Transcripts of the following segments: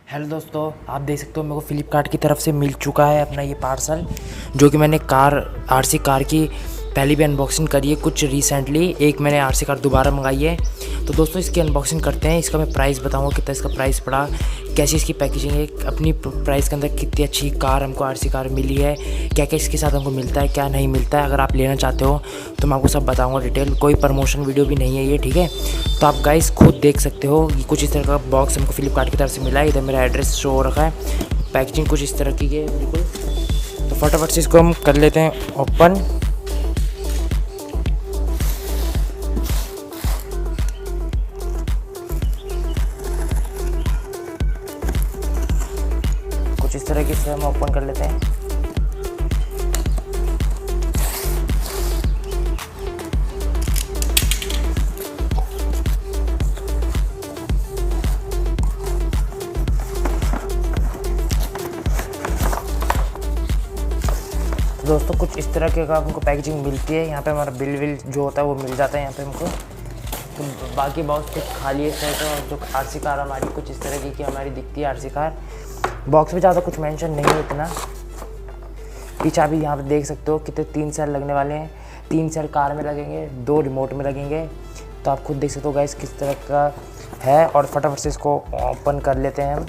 Hello दोस्तों, आप देख सकते हो मेरे को फ़्लिपकार्ट की तरफ से मिल चुका है अपना ये पार्सल, जो कि मैंने आरसी कार की पहले भी अनबॉक्सिंग करी है कुछ रिसेंटली। एक मैंने आरसी कार दोबारा मंगाई है। तो दोस्तों इसकी अनबॉक्सिंग करते हैं। इसका मैं प्राइस बताऊंगा कितना इसका प्राइस पड़ा, कैसी इसकी पैकेजिंग है, अपनी प्राइस के अंदर कितनी अच्छी कार हमको आरसी कार मिली है, क्या क्या इसके साथ हमको मिलता है, क्या नहीं मिलता है। अगर आप लेना चाहते हो तो मैं आपको सब बताऊँगा डिटेल। कोई प्रमोशन वीडियो भी नहीं है ये, ठीक है। तो आप गाइस खुद देख सकते हो, ये कुछ इस तरह का बॉक्स हमको फ्लिपकार्ट की तरफ से मिला है। इधर मेरा एड्रेस शो हो रखा है, पैकेजिंग कुछ इस तरह की है बिल्कुल। तो फटाफट से इसको हम कर लेते हैं ओपन। कुछ इस तरह की से हम ओपन कर लेते हैं। दोस्तों कुछ इस तरह के हमको पैकेजिंग मिलती है। यहाँ पे हमारा बिल विल जो होता है वो मिल जाता है यहाँ पे हमको। तो बाकी बॉक्स कुछ खाली है। तो जो आरसी कार हमारी कुछ इस तरह की हमारी दिखती है आरसी कार। बॉक्स में ज़्यादा कुछ मेंशन नहीं है इतना। पीछे अभी यहाँ पे देख सकते हो कितने 3 सेल लगने वाले हैं। 3 सेल कार में लगेंगे, 2 रिमोट में लगेंगे। तो आप खुद देख सकते हो गाइस किस तरह का है। और फटाफट से इसको ओपन कर लेते हैं हम।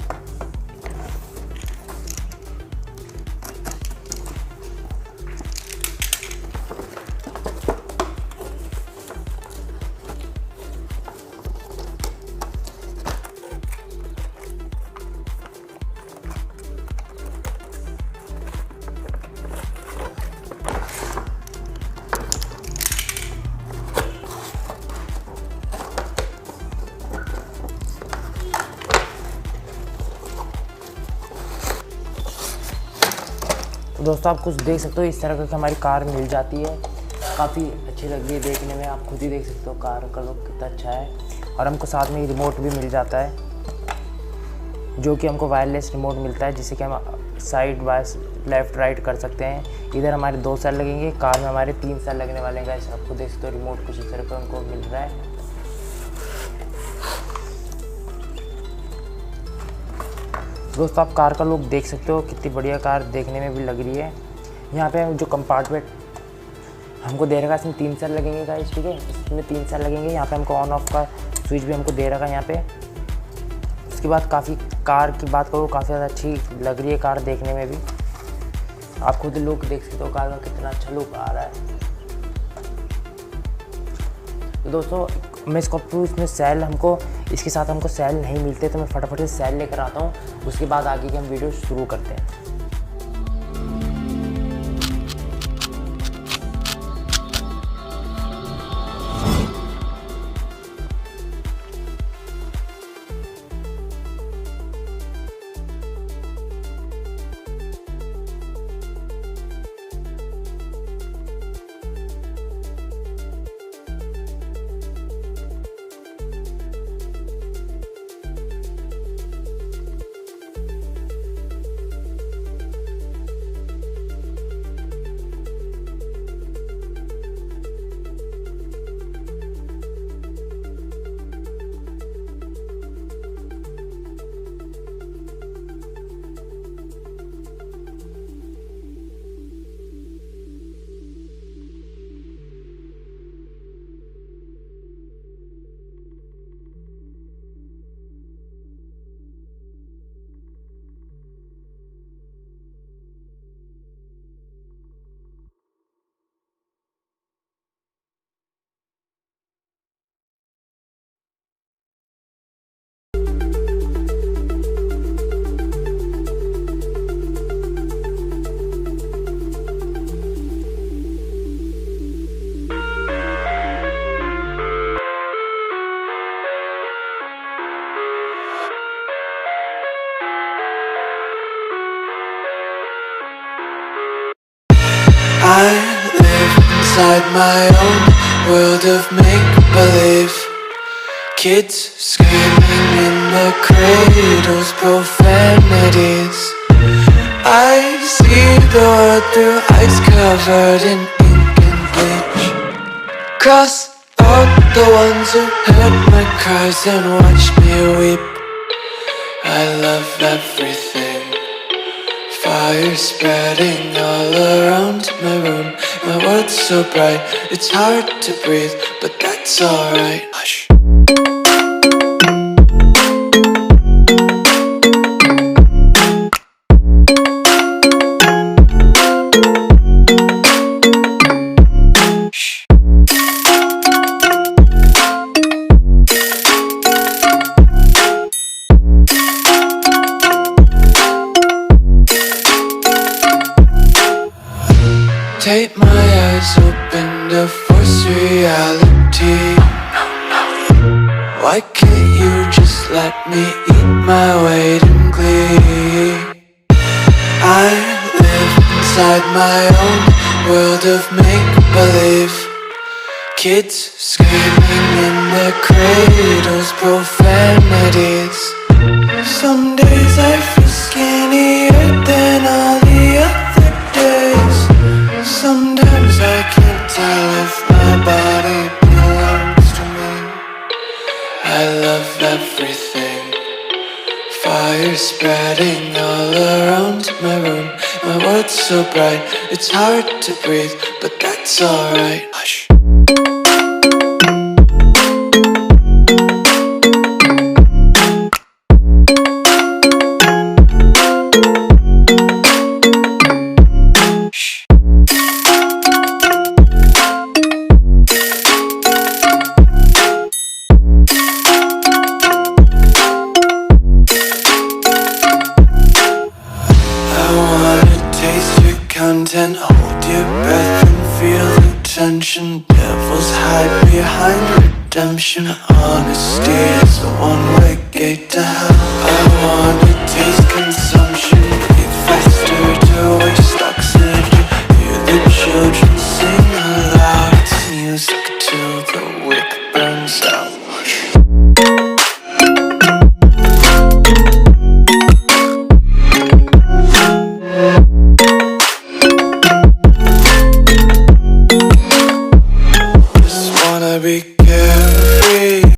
तो दोस्तों आप कुछ देख सकते हो इस तरह की हमारी कार मिल जाती है। काफ़ी अच्छी लग रही है देखने में, आप खुद ही देख सकते हो कार का लुक कितना अच्छा है। और हमको साथ में रिमोट भी मिल जाता है, जो कि हमको वायरलेस रिमोट मिलता है, जिससे कि हम साइड बाय लेफ़्ट राइट कर सकते हैं। इधर हमारे 2 सेल लगेंगे, कार में हमारे 3 सेल लगने वाले हैं गाइस। आपको देख सकते हो रिमोट कुछ इस तरह का हमको मिल रहा है। दोस्तों आप कार का लुक देख सकते हो, कितनी बढ़िया कार देखने में भी लग रही है। यहाँ पे जो कंपार्टमेंट हमको दे रखा है इसमें 3 सेल लगेंगे गाइस, ठीक है। इसमें 3 सेल लगेंगे। यहाँ पे हमको ऑन ऑफ का स्विच भी हमको दे रखा है यहाँ पे। उसके बाद काफ़ी कार की बात करो, काफ़ी ज़्यादा अच्छी लग रही है कार देखने में भी। आप खुद लुक देख सकते हो कार का कितना अच्छा लुक आ रहा है। तो दोस्तों मैं इसको इसमें सेल हमको इसके साथ हमको सेल नहीं मिलते, तो मैं फटाफट से सेल लेकर आता हूँ। उसके बाद आगे की हम वीडियो शुरू करते हैं। I live inside my own world of make-believe. Kids screaming in the cradles, profanities. I see the world through ice covered in ink and bleach. Cross out the ones who heard my cries and watched me weep. I love everything. Fire spreading all around my room. My world's so bright, it's hard to breathe, but that's alright. Hush. Take my eyes open to force reality. Why can't you just let me eat my weight in glee? I live inside my own world of make-believe. Kids screaming in their cradles, profanities. Some days I feel skinnier than all the other days. Sometimes I can't tell if my body belongs to me. I love everything. Fire spreading all around my room. My world's so bright, it's hard to breathe, but that's alright. Hush. Content, hold your breath and feel the tension. Devils hide behind redemption. Honesty is a one-way gate to hell. I wanna